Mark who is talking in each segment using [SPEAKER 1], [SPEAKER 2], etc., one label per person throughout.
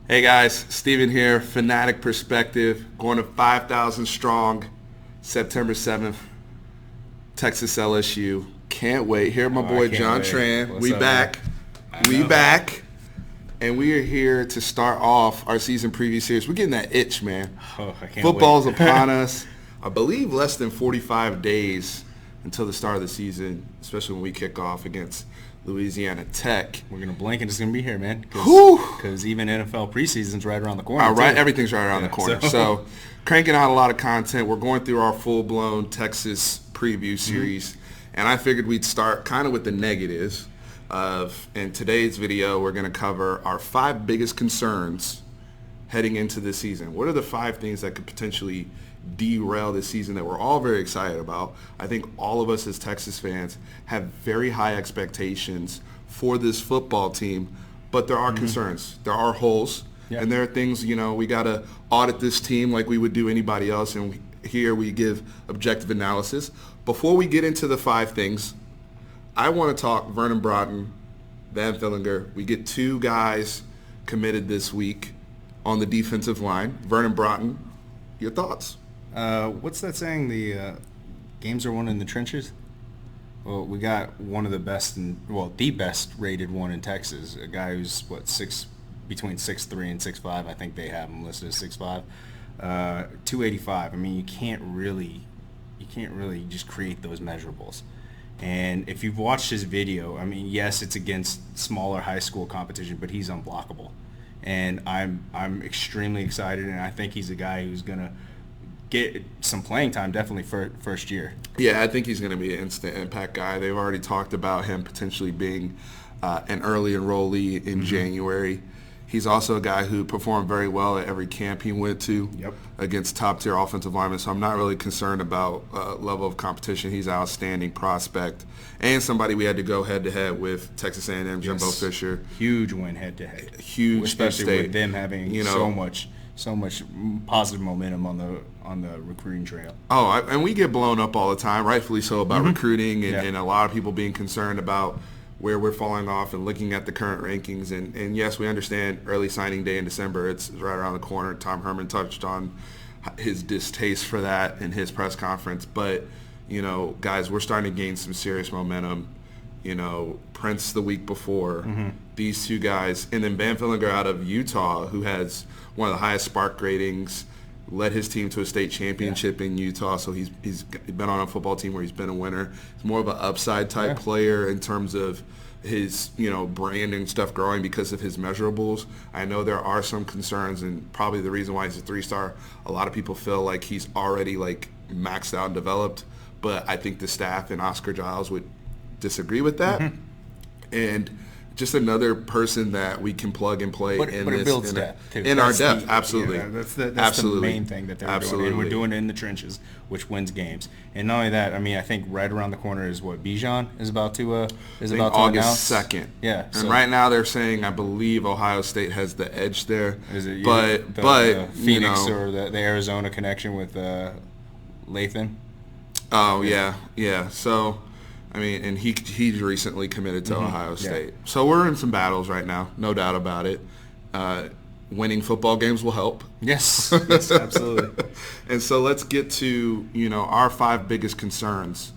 [SPEAKER 1] Hey guys, Steven here, Fanatic Perspective, going to 5,000 strong, September 7th, Texas LSU. Can't wait. Here, my boy
[SPEAKER 2] I can't
[SPEAKER 1] John
[SPEAKER 2] wait.
[SPEAKER 1] Tran.
[SPEAKER 2] What's
[SPEAKER 1] We
[SPEAKER 2] up,
[SPEAKER 1] back.
[SPEAKER 2] man?
[SPEAKER 1] We
[SPEAKER 2] know.
[SPEAKER 1] back. And we are here to start off our season preview series. We're getting that itch, man.
[SPEAKER 2] Oh, I can't
[SPEAKER 1] Football's
[SPEAKER 2] wait.
[SPEAKER 1] upon us. I believe less than 45 days until the start of the season, especially when we kick off against Louisiana Tech.
[SPEAKER 2] We're gonna blink and it's gonna be here, man.
[SPEAKER 1] Whew.
[SPEAKER 2] Because even NFL preseason's right around the corner.
[SPEAKER 1] All right,
[SPEAKER 2] too.
[SPEAKER 1] everything's right around the
[SPEAKER 2] Yeah,
[SPEAKER 1] corner. So, cranking out a lot of content. We're going through our full-blown Texas preview series, and I figured we'd start kind of with the negatives. In today's video, we're going to cover our 5 biggest concerns heading into this season. What are the 5 things that could potentially derail this season that we're all very excited about? I think all of us as Texas fans have very high expectations for this football team, but there are concerns. There are holes.
[SPEAKER 2] Yeah.
[SPEAKER 1] And there are things, we got to audit this team like we would do anybody else, and here we give objective analysis. Before we get into the 5 things, I want to talk Vernon Broughton, Van Fillinger. We get 2 guys committed this week on the defensive line. Vernon Broughton, your thoughts?
[SPEAKER 2] What's that saying? The games are won in the trenches. Well, we got one of the best, the best rated one in Texas. A guy who's between 6'3" and 6'5". I think they have him listed as 6'5". 285. I mean, you can't really just create those measurables. And if you've watched his video, I mean, yes, it's against smaller high school competition, but he's unblockable. And I'm extremely excited, and I think he's a guy who's gonna get some playing time, definitely for first year.
[SPEAKER 1] Yeah, I think he's going to be an instant impact guy. They've already talked about him potentially being an early enrollee in January. He's also a guy who performed very well at every camp he went to against top-tier offensive linemen, so I'm not really concerned about level of competition. He's an outstanding prospect and somebody we had to go head-to-head with Texas A&M, Jimbo Fisher.
[SPEAKER 2] Huge win head-to-head.
[SPEAKER 1] Huge,
[SPEAKER 2] especially with them having so much positive momentum on the recruiting trail.
[SPEAKER 1] Oh, and we get blown up all the time, rightfully so, about recruiting and a lot of people being concerned about where we're falling off and looking at the current rankings. And yes, we understand early signing day in December. It's right around the corner. Tom Herman touched on his distaste for that in his press conference. But, guys, we're starting to gain some serious momentum. Prince the week before, these 2 guys. And then Van Fillinger out of Utah, who has one of the highest spark ratings, led his team to a state championship in Utah, so he's been on a football team where he's been a winner. He's more of an upside type player in terms of his brand and stuff growing because of his measurables. I know there are some concerns, and probably the reason why he's a 3-star, a lot of people feel like he's already maxed out and developed, but I think the staff and Oscar Giles would disagree with that. And just another person that we can plug and play
[SPEAKER 2] But it builds depth, too.
[SPEAKER 1] In our depth, absolutely.
[SPEAKER 2] Yeah, that's the main thing that they're doing. And we're doing it in the trenches, which wins games. And not only that, I mean, I think right around the corner is what Bijan is about to
[SPEAKER 1] August 2nd.
[SPEAKER 2] Yeah.
[SPEAKER 1] And right now they're saying, I believe Ohio State has the edge there.
[SPEAKER 2] Is it
[SPEAKER 1] but
[SPEAKER 2] the Phoenix or the Arizona connection with Lathan?
[SPEAKER 1] Oh, yeah. So, I mean, and he recently committed to Ohio State. So we're in some battles right now, no doubt about it. Winning football games will help.
[SPEAKER 2] Yes, absolutely.
[SPEAKER 1] And so let's get to, our 5 biggest concerns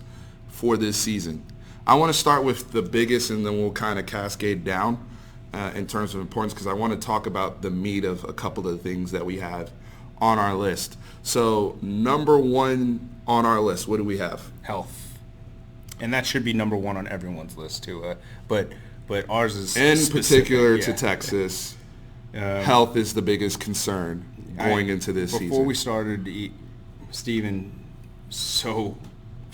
[SPEAKER 1] for this season. I want to start with the biggest, and then we'll kind of cascade down in terms of importance, because I want to talk about the meat of a couple of the things that we have on our list. So number 1 on our list, what do we have?
[SPEAKER 2] Health. And that should be number 1 on everyone's list too. But ours is
[SPEAKER 1] in
[SPEAKER 2] specific,
[SPEAKER 1] particular to Texas. Health is the biggest concern going into this season.
[SPEAKER 2] Before we started, Steven so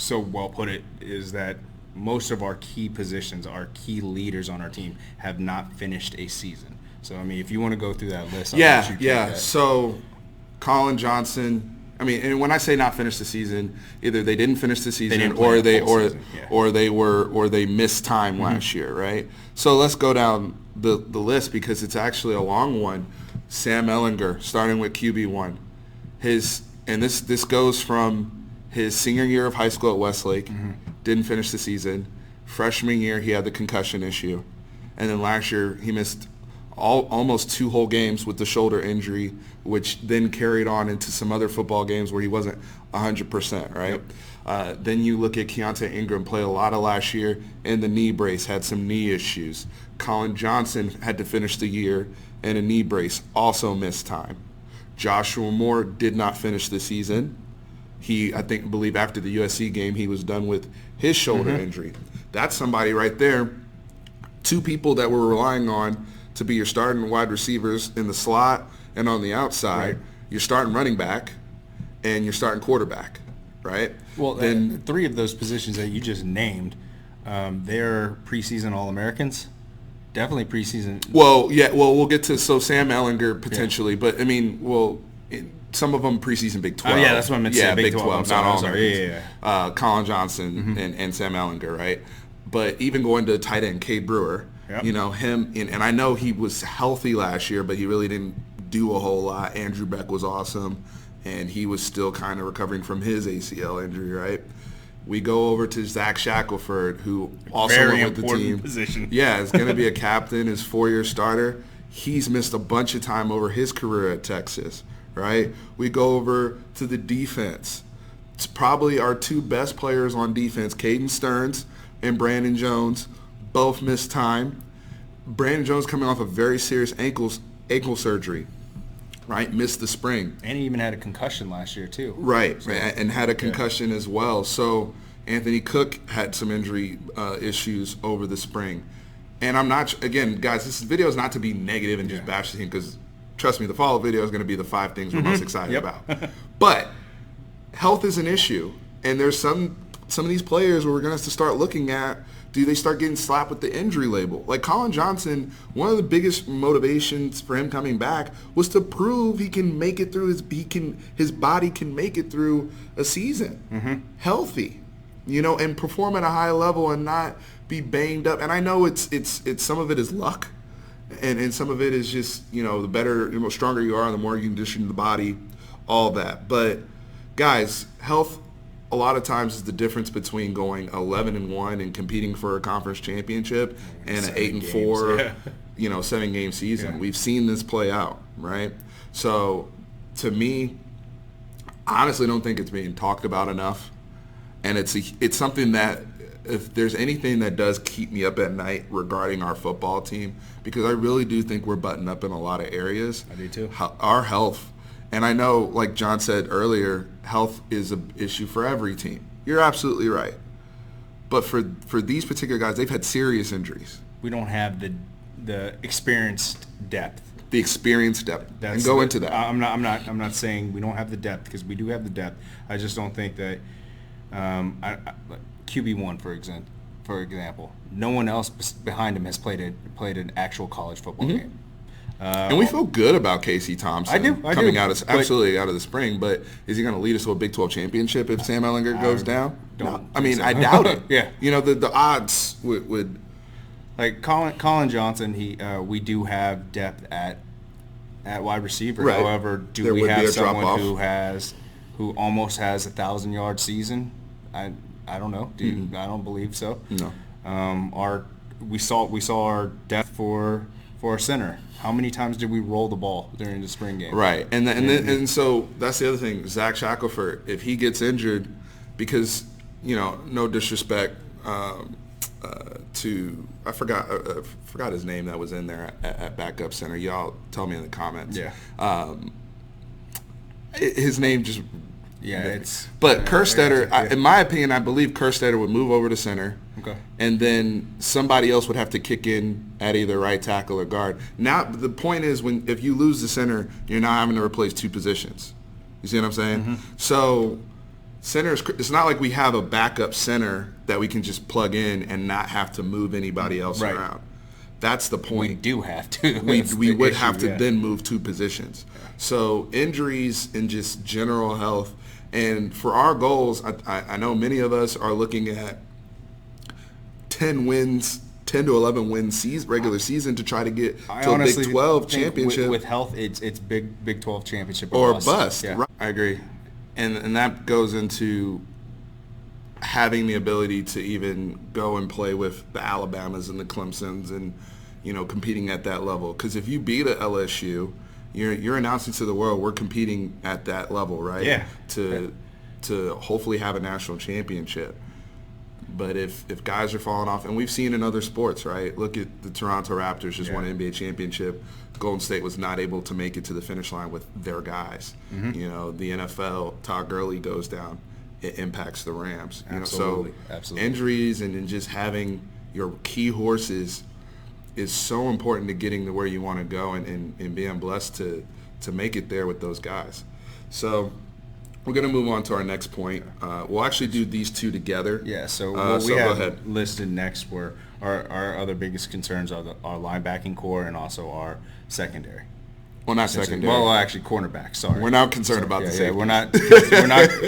[SPEAKER 2] well put it, is that most of our key positions, our key leaders on our team, have not finished a season. So I mean, if you want to go through that list, I'll let you take that.
[SPEAKER 1] So Colin Johnson. I mean, and when I say not finish the season, either they didn't finish the season or they missed time last year, right? So let's go down the list because it's actually a long one. Sam Ehlinger, starting with QB1. This goes from his senior year of high school at Westlake, didn't finish the season. Freshman year, he had the concussion issue. And then last year, he missed almost 2 whole games with the shoulder injury, which then carried on into some other football games where he wasn't 100%, right? Yep. Then you look at Keontae Ingram, played a lot of last year in the knee brace, had some knee issues. Colin Johnson had to finish the year in a knee brace, also missed time. Joshua Moore did not finish the season. I believe after the USC game, he was done with his shoulder injury. That's somebody right there. 2 people that we're relying on to be your starting wide receivers in the slot and on the outside. Right. You're starting running back and you're starting quarterback, right?
[SPEAKER 2] Well, then 3 of those positions that you just named, they're preseason All-Americans. Definitely preseason.
[SPEAKER 1] Well, yeah. Well, we'll get to Sam Ehlinger potentially, but I mean, some of them preseason Big 12.
[SPEAKER 2] Oh, yeah, that's what I meant to say. Big 12,
[SPEAKER 1] not all.
[SPEAKER 2] Sorry. Yeah.
[SPEAKER 1] Colin Johnson and Sam Ehlinger, right? But even going to tight end, Cade Brewer, him, and I know he was healthy last year, but he really didn't do a whole lot. Andrew Beck was awesome, and he was still kind of recovering from his ACL injury, right? We go over to Zach Shackelford, who also went with the team.
[SPEAKER 2] Position.
[SPEAKER 1] Yeah, is going to be a captain, his 4-year starter. He's missed a bunch of time over his career at Texas, right? We go over to the defense. It's probably our 2 best players on defense, Caden Stearns and Brandon Jones, both missed time. Brandon Jones coming off a very serious ankle surgery, right? Missed the spring.
[SPEAKER 2] And he even had a concussion last year too.
[SPEAKER 1] Right, so, and had a concussion as well. So Anthony Cook had some injury issues over the spring. And I'm not, again, guys, this video is not to be negative and just bash the team, because trust me, the follow video is going to be the 5 things we're most excited about. But health is an issue, and there's some of these players where we're going to have to start looking at, do they start getting slapped with the injury label? Like Colin Johnson, one of the biggest motivations for him coming back was to prove he can make it through his body can make it through a season healthy, and perform at a high level and not be banged up. And I know it's some of it is luck, and some of it is just the stronger you are, the more you condition the body, all that. But guys, health a lot of times is the difference between going 11-1 and competing for a conference championship and an 8-4, 7-game season. Yeah. We've seen this play out, right? So to me, I honestly don't think it's being talked about enough. And it's something that, if there's anything that does keep me up at night regarding our football team, because I really do think we're buttoned up in a lot of areas.
[SPEAKER 2] I do too.
[SPEAKER 1] Our health. And I know, like John said earlier, health is an issue for every team. You're absolutely right. But for these particular guys, they've had serious injuries.
[SPEAKER 2] We don't have the experienced depth.
[SPEAKER 1] The experienced depth. And go into that.
[SPEAKER 2] I'm not saying we don't have the depth, because we do have the depth. I just don't think that QB1, for example, no one else behind him has played an actual college football game.
[SPEAKER 1] And we feel good about Casey Thompson coming out of the spring, but is he going to lead us to a Big 12 championship if Sam Ehlinger goes down? No. I mean, I doubt it.
[SPEAKER 2] Yeah.
[SPEAKER 1] The odds would
[SPEAKER 2] like Colin Johnson. We do have depth at wide receiver.
[SPEAKER 1] Right.
[SPEAKER 2] However, do we have someone who almost has 1,000-yard season? I don't know. I don't believe so.
[SPEAKER 1] No.
[SPEAKER 2] We saw our depth for our center. How many times did we roll the ball during the spring game?
[SPEAKER 1] Right, and so that's the other thing. Zach Shackelford, if he gets injured, because no disrespect to I forgot his name that was in there at backup center. Y'all tell me in the comments.
[SPEAKER 2] Yeah.
[SPEAKER 1] His name just.
[SPEAKER 2] Yeah,
[SPEAKER 1] But Kerstetter, in my opinion, I believe Kerstetter would move over to center.
[SPEAKER 2] Okay.
[SPEAKER 1] And then somebody else would have to kick in at either right tackle or guard. Now, the point is, if you lose the center, you're not having to replace 2 positions. You see what I'm saying? So center it's not like we have a backup center that we can just plug in and not have to move anybody else around. That's the point.
[SPEAKER 2] We do have to.
[SPEAKER 1] We would have to then move 2 positions. Yeah. So injuries and just general health. And for our goals, I know many of us are looking at 10 to 11 wins regular season to try to get to a Big 12 championship.
[SPEAKER 2] With health, it's Big 12 championship
[SPEAKER 1] or bust. Yeah. Right. I agree. And that goes into having the ability to even go and play with the Alabamas and the Clemsons and competing at that level. Because if you beat a LSU, you're announcing to the world we're competing at that level, right?
[SPEAKER 2] Yeah.
[SPEAKER 1] To hopefully have a national championship. But if guys are falling off, and we've seen in other sports, right? Look at the Toronto Raptors just won an NBA championship. Golden State was not able to make it to the finish line with their guys. Mm-hmm. The NFL, Todd Gurley goes down. It impacts the Rams.
[SPEAKER 2] Absolutely.
[SPEAKER 1] Injuries and just having your key horses is so important to getting to where you want to go and being blessed to make it there with those guys. So we're going to move on to our next point. We'll actually do these two together.
[SPEAKER 2] Yeah, so what we have listed next were our other biggest concerns are our linebacking core and also our secondary.
[SPEAKER 1] Well, not secondary.
[SPEAKER 2] Well, actually, cornerback. Sorry,
[SPEAKER 1] we're not concerned about the safety.
[SPEAKER 2] Yeah, we're not.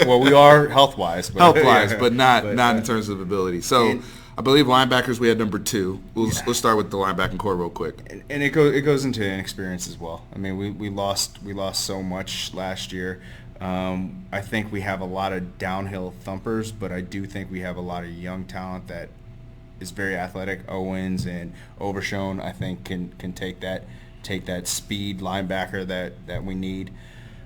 [SPEAKER 2] Well, we are health-wise,
[SPEAKER 1] but not in terms of ability. So, I believe linebackers we had number 2. Let's start with the linebacking core real quick.
[SPEAKER 2] And it goes into inexperience as well. I mean, we lost so much last year. I think we have a lot of downhill thumpers, but I do think we have a lot of young talent that is very athletic. Owens and Overshone, I think, can take that speed linebacker that we need.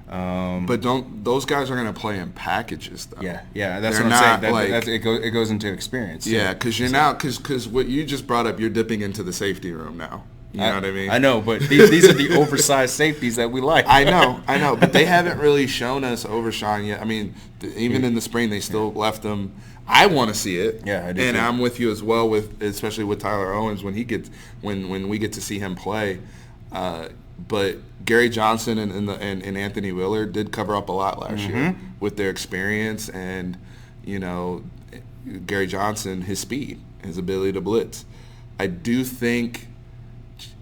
[SPEAKER 1] But those guys are going to play in packages, though.
[SPEAKER 2] Yeah, that's what I'm saying. It goes into experience.
[SPEAKER 1] Yeah, because what you just brought up, you're dipping into the safety room now. You know what I mean?
[SPEAKER 2] I know, but these are the oversized safeties that we like.
[SPEAKER 1] I know, but they haven't really shown us Overshine yet. I mean, even in the spring, they still left them. I want to see it.
[SPEAKER 2] Yeah, I do.
[SPEAKER 1] And I'm with you as well, especially with Tyler Owens when we get to see him play. But Gary Johnson and Anthony Willard did cover up a lot last year with their experience and, Gary Johnson, his speed, his ability to blitz. I do think,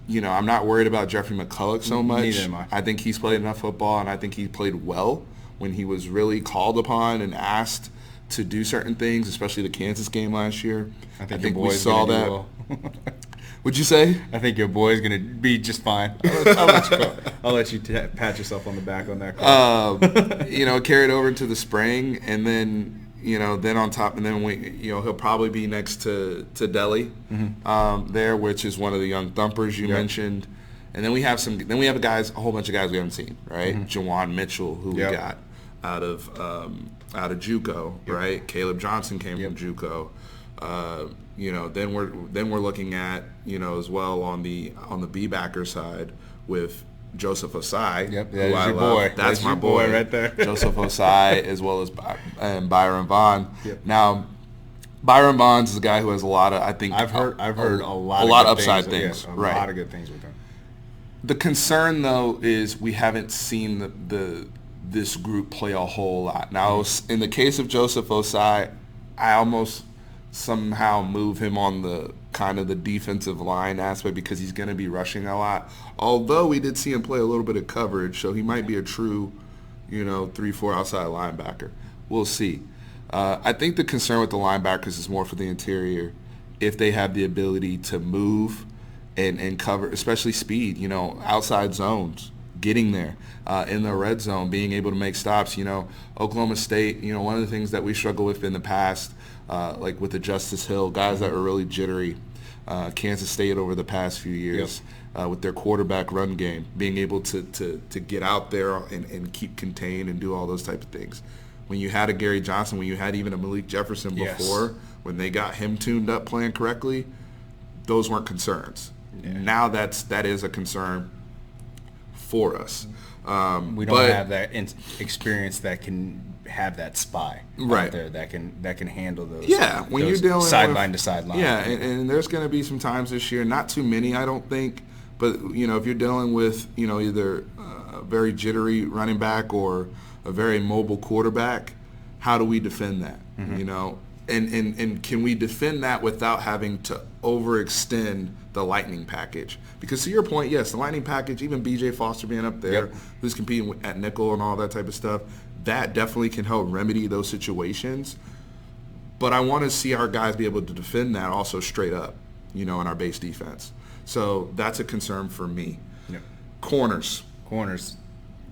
[SPEAKER 1] I'm not worried about Jeffrey McCulloch so much.
[SPEAKER 2] Neither am I.
[SPEAKER 1] I think he's played enough football, and I think he played well when he was really called upon and asked to do certain things, especially the Kansas game last year.
[SPEAKER 2] I think we saw that. Well.
[SPEAKER 1] What'd you say?
[SPEAKER 2] I think your boy's going to be just fine. I'll let you pat yourself on the back on that call.
[SPEAKER 1] Carried over into the spring, and then then on top, and then he'll probably be next to Delhi there, which is one of the young thumpers you mentioned. And then we have a whole bunch of guys we haven't seen, right? Jawan Mitchell, who we got out of JUCO, right? Caleb Johnson came from JUCO. Then we're looking at as well on the B-backer side with Joseph Osai.
[SPEAKER 2] Yep, that's your boy.
[SPEAKER 1] That's my boy
[SPEAKER 2] right there.
[SPEAKER 1] Joseph Osai, as well as Byron Vaughn. Yep. Now, Byron Vaughn's is a guy who has a lot of, I think,
[SPEAKER 2] I've heard a lot of
[SPEAKER 1] upside things.
[SPEAKER 2] A lot of good things with him.
[SPEAKER 1] The concern, though, is we haven't seen this group play a whole lot. Now, in the case of Joseph Osai, I almost somehow move him on the kind of the defensive line aspect because he's going to be rushing a lot. Although we did see him play a little bit of coverage, so he might be a true, 3-4 outside linebacker. We'll see. I think the concern with the linebackers is more for the interior if they have the ability to move and cover, especially speed, outside zones, getting there in the red zone, being able to make stops. Oklahoma State, one of the things that we struggled with in the past, like with the Justice Hill, guys that were really jittery, Kansas State over the past few years with their quarterback run game, being able to get out there and keep contained and do all those type of things. When you had a Gary Johnson, when you had even a Malik Jefferson before, when they got him tuned up playing correctly, those weren't concerns. Yeah. Now that is a concern for us.
[SPEAKER 2] We don't have that experience that can have that spy out there that can handle those.
[SPEAKER 1] Yeah, when you're dealing
[SPEAKER 2] sideline to sideline.
[SPEAKER 1] Yeah, and there's going to be some times this year, not too many, I don't think, but if you're dealing with either a very jittery running back or a very mobile quarterback, how do we defend that? And can we defend that without having to overextend the Lightning package? Because to your point, yes, the Lightning package, even B.J. Foster being up there, who's competing at nickel and all that type of stuff, that definitely can help remedy those situations. But I want to see our guys be able to defend that also straight up, in our base defense. So that's a concern for me.
[SPEAKER 2] Yep.
[SPEAKER 1] Corners.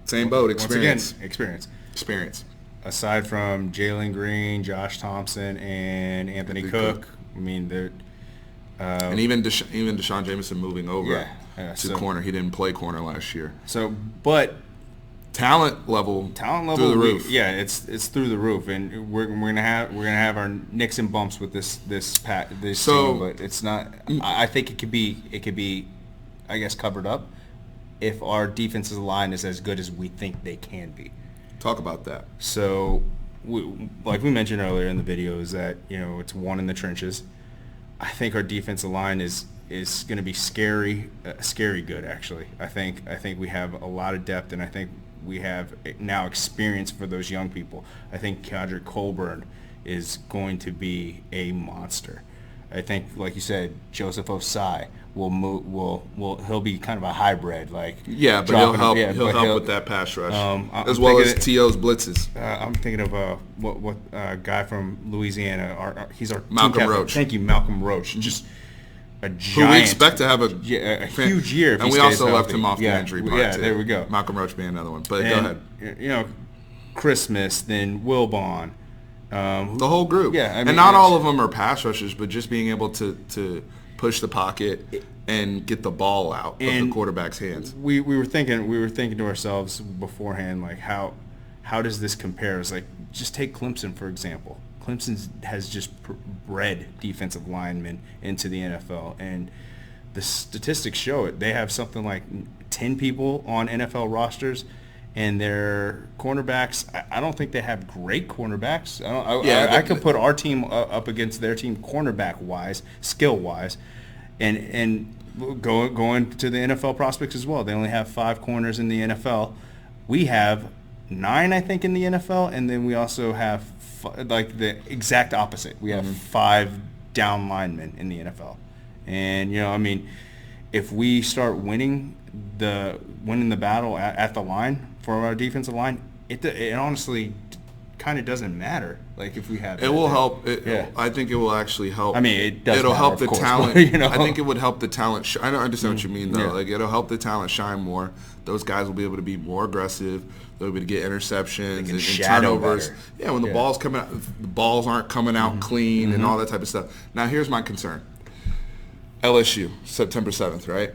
[SPEAKER 1] Same boat, experience.
[SPEAKER 2] Once again,
[SPEAKER 1] experience.
[SPEAKER 2] Aside from Jalen Green, Josh Thompson, and Anthony Cook, I mean,
[SPEAKER 1] And even Deshaun Jameson moving over to corner. He didn't play corner last year.
[SPEAKER 2] So, but
[SPEAKER 1] talent level through the roof.
[SPEAKER 2] It's through the roof, and we're gonna have our nicks and bumps with this team, but it's not. I think it could be, I guess, covered up if our defensive line is as good as we think they can be.
[SPEAKER 1] Talk about that.
[SPEAKER 2] So, like we mentioned earlier in the video, is that it's one in the trenches. I think our defensive line is going to be scary good, actually. I think we have a lot of depth, and I think we have now experience for those young people. I think Kedrick Colburn is going to be a monster. I think, like you said, Joseph Osai he'll be kind of a hybrid, but he'll help with that pass rush,
[SPEAKER 1] as well as T.O.'s blitzes.
[SPEAKER 2] I'm thinking of what guy from Louisiana. He's our
[SPEAKER 1] Malcolm Roach.
[SPEAKER 2] Thank you, Malcolm Roach. Just a giant.
[SPEAKER 1] Who we expect to have a
[SPEAKER 2] huge year.
[SPEAKER 1] And we also left him off the injury part.
[SPEAKER 2] Yeah, there we go.
[SPEAKER 1] Malcolm Roach being another one. But go ahead.
[SPEAKER 2] Christmas, then Wilbon.
[SPEAKER 1] The whole group.
[SPEAKER 2] Yeah,
[SPEAKER 1] and not all of them are pass rushers, but just being able to push the pocket and get the ball out of the quarterback's hands.
[SPEAKER 2] We were thinking to ourselves beforehand, like how does this compare? It's like, just take Clemson for example. Clemson has just bred defensive linemen into the NFL, and the statistics show it. They have something like 10 people on NFL rosters, and their cornerbacks, I don't think they have great cornerbacks. I could put our team up against their team cornerback-wise, skill-wise, and going to the NFL prospects as well. They only have 5 corners in the NFL. We have 9, I think, in the NFL, and then we also have like the exact opposite. We have 5 down linemen in the NFL, and if we start winning the battle at the line for our defensive line, it honestly kind of doesn't matter. Like if we have
[SPEAKER 1] it will help. I think it will actually help.
[SPEAKER 2] I mean, it does.
[SPEAKER 1] It'll
[SPEAKER 2] matter,
[SPEAKER 1] help the
[SPEAKER 2] course,
[SPEAKER 1] talent.
[SPEAKER 2] But,
[SPEAKER 1] I think it would help the talent. I don't understand what you mean though.
[SPEAKER 2] Yeah.
[SPEAKER 1] Like it'll help the talent shine more. Those guys will be able to be more aggressive. They'll be able to get interceptions and turnovers.
[SPEAKER 2] Better.
[SPEAKER 1] Yeah, when the ball's coming out, the balls aren't coming out clean and all that type of stuff. Now here's my concern. LSU, September 7th, right?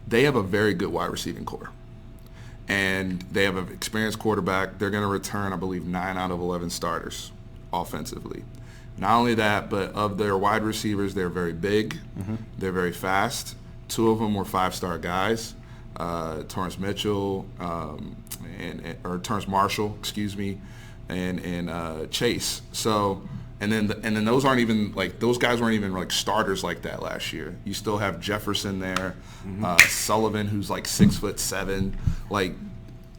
[SPEAKER 1] They have a very good wide receiving core. And they have an experienced quarterback. They're going to return, I believe, 9 out of 11 starters offensively. Not only that, but of their wide receivers, they're very big. They're very fast. 2 of them were 5-star guys, Torrance Mitchell or Terrence Marshall, excuse me, and Chase. So, and then those aren't even those guys weren't even starters like that last year. You still have Jefferson there, Sullivan, who's 6'7".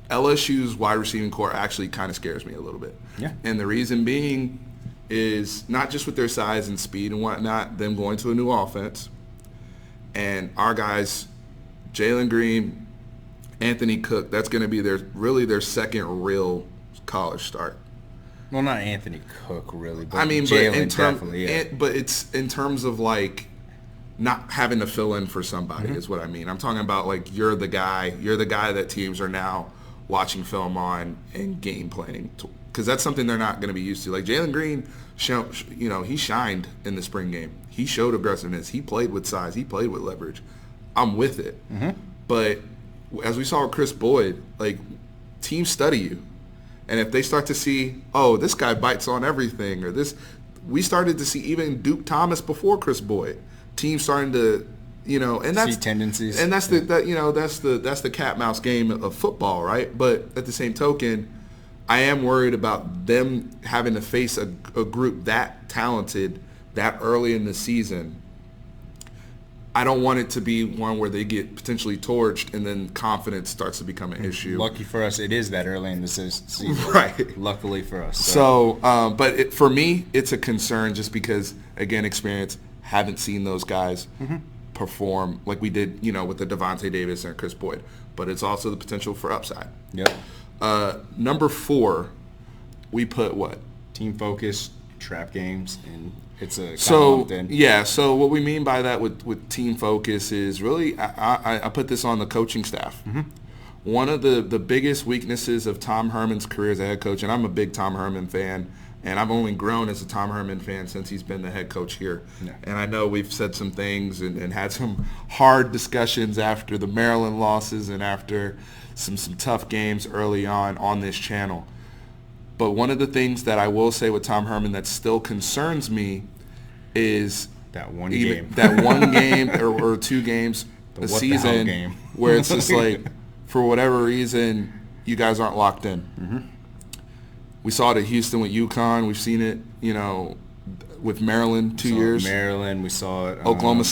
[SPEAKER 1] LSU's wide receiving core actually kind of scares me a little bit.
[SPEAKER 2] Yeah.
[SPEAKER 1] And the reason being is not just with their size and speed and whatnot, them going to a new offense, and our guys, Jalen Green, Anthony Cook, that's going to be their second real college start.
[SPEAKER 2] Well, not Anthony Cook, really, but
[SPEAKER 1] Jalen
[SPEAKER 2] definitely, yeah.
[SPEAKER 1] But it's in terms of not having to fill in for somebody is what I mean. I'm talking about you're the guy that teams are now watching film on and game planning, because that's something they're not going to be used to. Jalen Green, he shined in the spring game. He showed aggressiveness. He played with size. He played with leverage. I'm with it. But as we saw with Chris Boyd, teams study you. And if they start to see, oh, this guy bites on everything, or this, we started to see even Duke Thomas before Chris Boyd. Teams starting to, and that's
[SPEAKER 2] see tendencies,
[SPEAKER 1] and that's that's the cat mouse game of football, right? But at the same token, I am worried about them having to face a group that talented that early in the season. I don't want it to be one where they get potentially torched and then confidence starts to become an issue.
[SPEAKER 2] Lucky for us, it is that early in the season.
[SPEAKER 1] Right.
[SPEAKER 2] Luckily for us.
[SPEAKER 1] But for me, it's a concern just because, again, experience. Haven't seen those guys perform like we did, with the Devontae Davis and Chris Boyd. But it's also the potential for upside.
[SPEAKER 2] Yep.
[SPEAKER 1] Number 4, we put what?
[SPEAKER 2] Team focus, trap games, and it's a
[SPEAKER 1] so what we mean by that with team focus is really I put this on the coaching staff. One of the biggest weaknesses of Tom Herman's career as a head coach, and I'm a big Tom Herman fan. And I've only grown as a Tom Herman fan since he's been the head coach here.
[SPEAKER 2] Yeah.
[SPEAKER 1] And I know we've said some things and had some hard discussions after the Maryland losses and after some tough games early on this channel. But one of the things that I will say with Tom Herman that still concerns me is
[SPEAKER 2] that one game
[SPEAKER 1] or 2 games a season
[SPEAKER 2] game.
[SPEAKER 1] where it's just like, for whatever reason, you guys aren't locked in.
[SPEAKER 2] Mm-hmm.
[SPEAKER 1] We saw it at Houston with UConn. We've seen it, with Maryland 2 years.
[SPEAKER 2] Maryland, we saw it.
[SPEAKER 1] Oklahoma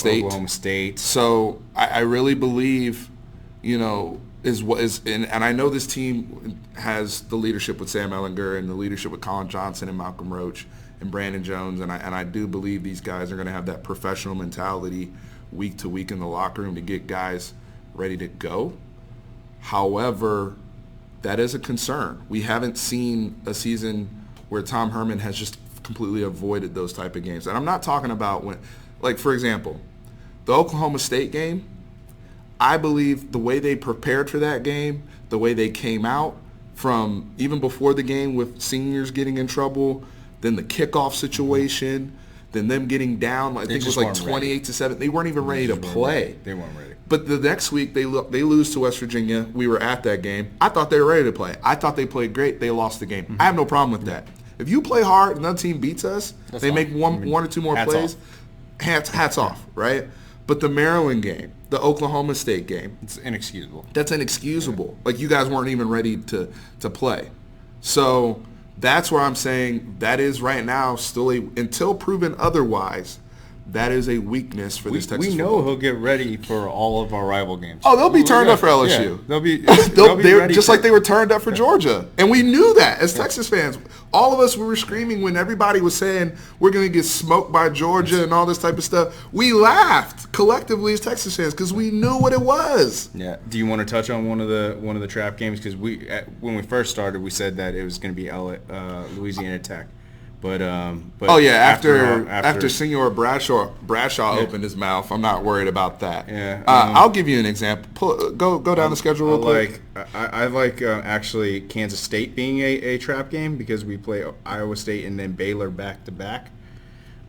[SPEAKER 2] State.
[SPEAKER 1] So I really believe, and I know this team has the leadership with Sam Ehlinger and the leadership with Colin Johnson and Malcolm Roach and Brandon Jones, and I do believe these guys are going to have that professional mentality week to week in the locker room to get guys ready to go. However, that is a concern. We haven't seen a season where Tom Herman has just completely avoided those type of games. And I'm not talking about when, like, for example, the Oklahoma State game, I believe the way they prepared for that game, the way they came out from even before the game with seniors getting in trouble, then the kickoff situation, then them getting down, I think it was like 28-7. They weren't even ready to play.
[SPEAKER 2] They weren't ready.
[SPEAKER 1] But the next week, they lose to West Virginia. We were at that game. I thought they were ready to play. I thought they played great. They lost the game. Mm-hmm. I have no problem with that. If you play hard and another team beats us, that's they fine. Make one or two more plays, hats off, right? But the Maryland game, the Oklahoma State game.
[SPEAKER 2] It's inexcusable.
[SPEAKER 1] That's inexcusable. Yeah. Like, you guys weren't even ready to play. So that's where I'm saying that is right now still until proven otherwise, that is a weakness for this Texas football.
[SPEAKER 2] We know he'll get ready for all of our rival games.
[SPEAKER 1] Oh, they'll be turned up for LSU.
[SPEAKER 2] Yeah. They'll be ready
[SPEAKER 1] just like they were turned up for Georgia. And we knew that as Texas fans. All of us, we were screaming when everybody was saying we're going to get smoked by Georgia and all this type of stuff. We laughed collectively as Texas fans because we knew what it was.
[SPEAKER 2] Yeah. Do you want to touch on one of the trap games? Because when we first started, we said that it was going to be Louisiana Tech. But
[SPEAKER 1] after Senor Bradshaw opened his mouth, I'm not worried about that.
[SPEAKER 2] Yeah,
[SPEAKER 1] I'll give you an example. Go down the schedule real quick.
[SPEAKER 2] I like actually Kansas State being a trap game because we play Iowa State and then Baylor back to back.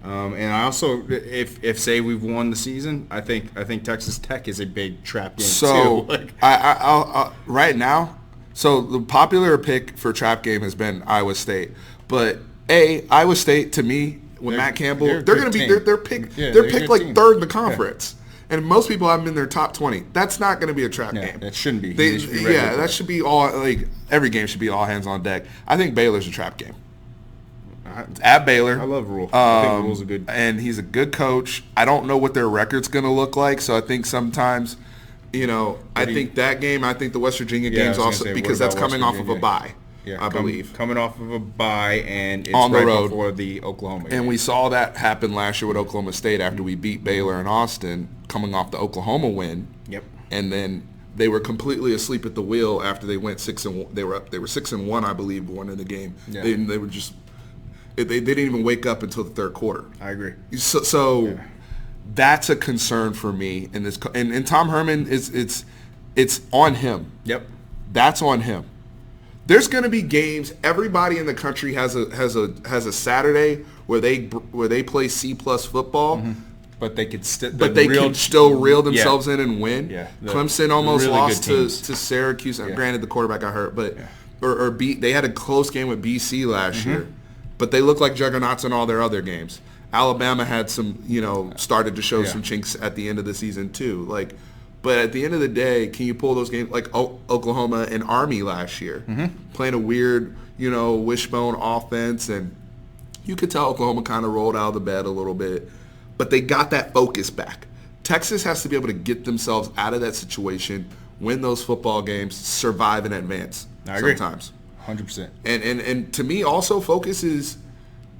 [SPEAKER 2] And I also, if say we've won the season, I think Texas Tech is a big trap game
[SPEAKER 1] too.
[SPEAKER 2] Like,
[SPEAKER 1] I'll right now. So the popular pick for trap game has been Iowa State, but Iowa State, to me, with Matt Campbell, they're going to be they're picked like team. Third in the conference, and most people have them in their top 20. That's not going to be a trap game.
[SPEAKER 2] That shouldn't be.
[SPEAKER 1] That should be all. Like, every game should be all hands on deck. I think Baylor's a trap game. At Baylor,
[SPEAKER 2] I love Rule. I think Rule's a good,
[SPEAKER 1] and he's a good coach. I don't know what their record's going to look like, so I think sometimes, I think that game. I think the West Virginia game's also because that's coming off of a bye.
[SPEAKER 2] Yeah,
[SPEAKER 1] I believe.
[SPEAKER 2] Coming off of a bye, and it's
[SPEAKER 1] on the road
[SPEAKER 2] before the Oklahoma game.
[SPEAKER 1] And we saw that happen last year with Oklahoma State after we beat Baylor in Austin, coming off the Oklahoma win.
[SPEAKER 2] Yep.
[SPEAKER 1] And then they were completely asleep at the wheel after they went 6-1. They were 6-1, I believe, going in the game. Yeah. They were just they didn't even wake up until the third quarter.
[SPEAKER 2] I agree.
[SPEAKER 1] So that's a concern for me in this. And Tom Herman it's on him.
[SPEAKER 2] Yep.
[SPEAKER 1] That's on him. There's going to be games. Everybody in the country has a Saturday where they play C+ football,
[SPEAKER 2] but they could
[SPEAKER 1] still reel themselves in and win.
[SPEAKER 2] Yeah,
[SPEAKER 1] Clemson almost really lost to Syracuse. Granted, the quarterback got hurt, but they had a close game with BC last year, but they look like juggernauts in all their other games. Alabama had some, started to show some chinks at the end of the season too. But at the end of the day, can you pull those games like Oklahoma and Army last year, playing a weird, wishbone offense, and you could tell Oklahoma kind of rolled out of the bed a little bit, but they got that focus back. Texas has to be able to get themselves out of that situation, win those football games, survive and advance.
[SPEAKER 2] I agree.
[SPEAKER 1] Sometimes,
[SPEAKER 2] 100%.
[SPEAKER 1] And to me, also focus is,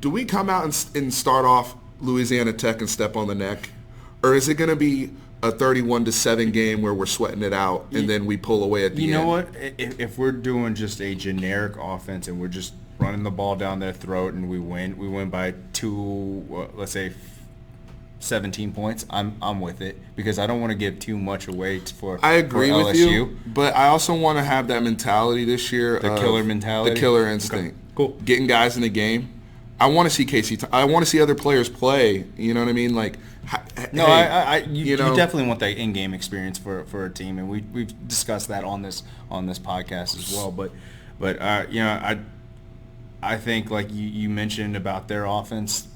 [SPEAKER 1] do we come out and start off Louisiana Tech and step on the neck, or is it going to be a 31-7 game where we're sweating it out and then we pull away at the end?
[SPEAKER 2] You know what? If we're doing just a generic offense and we're just running the ball down their throat and we win by let's say 17 points, I'm with it because I don't want to give too much away for
[SPEAKER 1] I agree
[SPEAKER 2] for
[SPEAKER 1] with
[SPEAKER 2] LSU.
[SPEAKER 1] you, but I also want to have that mentality this year.
[SPEAKER 2] The killer mentality.
[SPEAKER 1] The killer instinct.
[SPEAKER 2] Okay. Cool.
[SPEAKER 1] Getting guys in the game. I want to see Casey. I want to see other players play. You know what I mean? Like,
[SPEAKER 2] no,
[SPEAKER 1] hey,
[SPEAKER 2] you definitely want that in-game experience for a team, and we've discussed that on this podcast as well. But I think like you mentioned about their offense.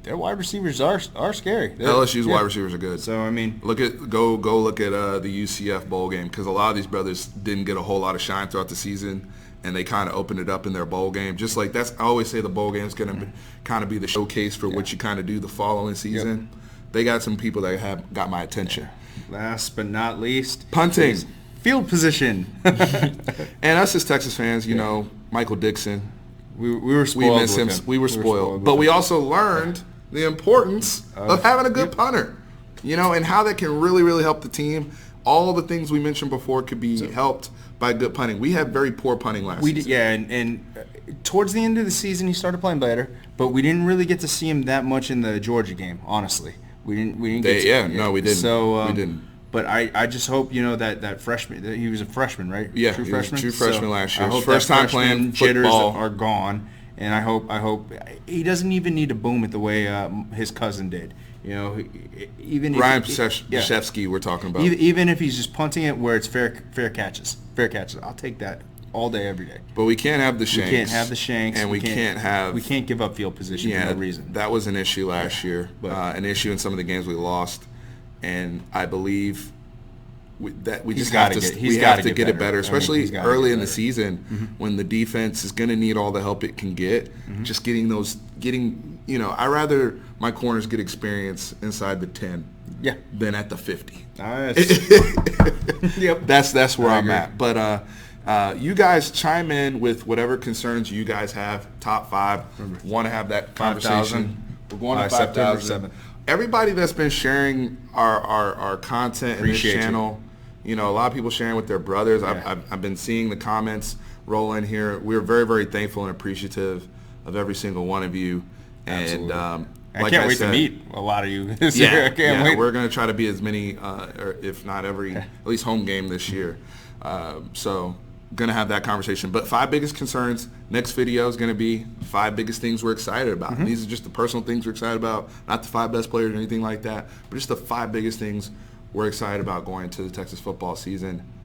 [SPEAKER 2] Their wide receivers are scary.
[SPEAKER 1] LSU's wide receivers are good.
[SPEAKER 2] So I mean,
[SPEAKER 1] go look at the UCF bowl game, because a lot of these brothers didn't get a whole lot of shine throughout the season, and they kind of opened it up in their bowl game. Just like I always say, the bowl game is going to kind of be the showcase for what you kind of do the following season. Yep. They got some people that have got my attention.
[SPEAKER 2] Last but not least,
[SPEAKER 1] punting,
[SPEAKER 2] field position,
[SPEAKER 1] and us as Texas fans, you know, Michael Dixon.
[SPEAKER 2] We were spoiled.
[SPEAKER 1] We miss him. We were spoiled. But we also learned the importance of having a good punter, you know, and how that can really, really help the team. All the things we mentioned before could be helped by good punting. We had very poor punting last season.
[SPEAKER 2] Yeah, and towards the end of the season, he started playing better, but we didn't really get to see him that much in the Georgia game, honestly. We didn't get to,
[SPEAKER 1] we didn't.
[SPEAKER 2] So,
[SPEAKER 1] we didn't.
[SPEAKER 2] But I just hope, you know, that freshman, he was a freshman, right?
[SPEAKER 1] Yeah,
[SPEAKER 2] true freshman.
[SPEAKER 1] True freshman last year.
[SPEAKER 2] I hope
[SPEAKER 1] first time playing
[SPEAKER 2] jitters
[SPEAKER 1] football
[SPEAKER 2] are gone, and I hope he doesn't even need to boom it the way his cousin did. You know, even
[SPEAKER 1] Ryan Pszewski, we're talking about.
[SPEAKER 2] Even if he's just punting it where it's fair catches, I'll take that all day, every day.
[SPEAKER 1] But we can't have the shanks.
[SPEAKER 2] We can't have the shanks,
[SPEAKER 1] and we can't
[SPEAKER 2] give up field position for no reason.
[SPEAKER 1] That was an issue last year, an issue in some of the games we lost, and I believe we just have to get it better, especially early in the season when the defense is going to need all the help it can get. Just getting you know, I rather my corners get experience inside the 10 than at the 50.
[SPEAKER 2] Yep.
[SPEAKER 1] That's where I'm at. But you guys chime in with whatever concerns you guys have. Top 5. Want to have that conversation. We're going to 5,000. Everybody that's been sharing our content in this channel, you know, a lot of people sharing with their brothers. I've been seeing the comments roll in here. We're very, very thankful and appreciative of every single one of you.
[SPEAKER 2] Absolutely.
[SPEAKER 1] And
[SPEAKER 2] I can't wait to meet a lot of you this year. I can't wait.
[SPEAKER 1] We're going to try to be as many, or if not every, at least home game this year. So going to have that conversation. But 5 biggest concerns. Next video is going to be 5 biggest things we're excited about. And these are just the personal things we're excited about, not the 5 best players or anything like that, but just the 5 biggest things we're excited about going into the Texas football season.